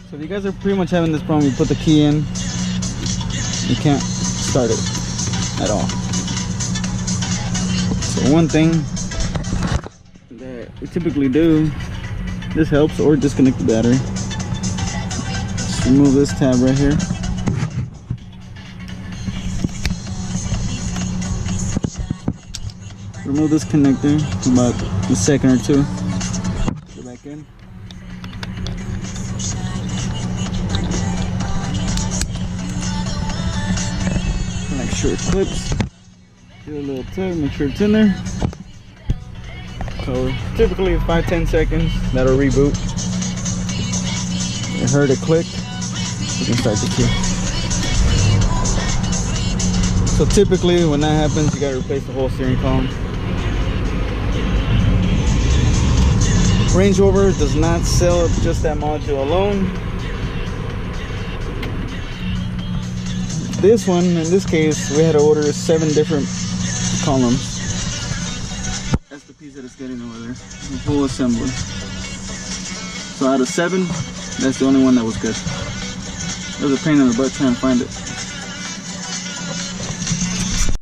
So if you guys are pretty much having this problem, you put the key in, you can't start it at all. So one thing that we typically do, this helps, or disconnect the battery. Just remove this tab right here. Remove this connector for about a second or two. Go back in. Make sure it clips. Do a little tug, make sure it's in there. So typically 5-10 seconds, that'll reboot. You heard it click, you can start the key. So typically when that happens, you gotta replace the whole steering column. Range Rover does not sell just that module alone. This one, in this case, we had to order 7 different columns. That's the piece that it's getting over there, the full assembly. So out of 7, that's the only one that was good. It was a pain in the butt trying to find it.